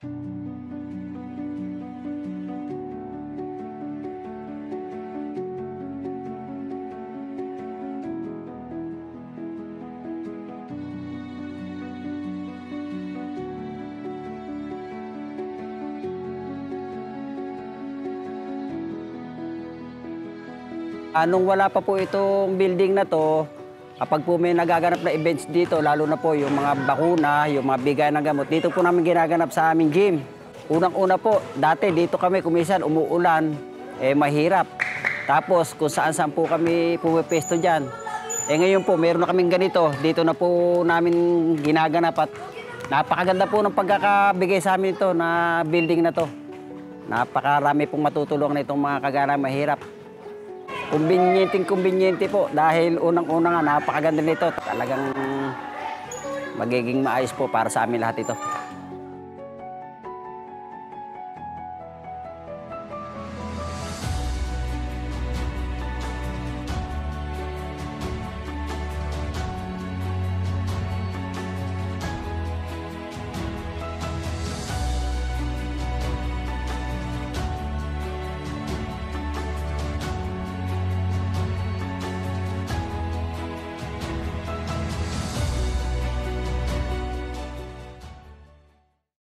Nung wala pa po itong building na to, kapag po may nagaganap na events dito, lalo na po yung mga bakuna, yung mga bigay ng gamot, dito po namin ginaganap sa aming gym. Unang-una po, dati dito kami kumisan, umuulan, mahirap. Tapos kung saan-saan po kami pumipesto dyan. Ngayon po, meron na kaming ganito, dito na po namin ginaganap at napakaganda po ng pagkakabigay sa amin ito na building na to. Napakarami pong matutulong na itong mga kagana mahirap. Kumbinyenteng-kumbinyente po dahil unang-una nga napakaganda nito. Talagang magiging maayos po para sa amin lahat ito.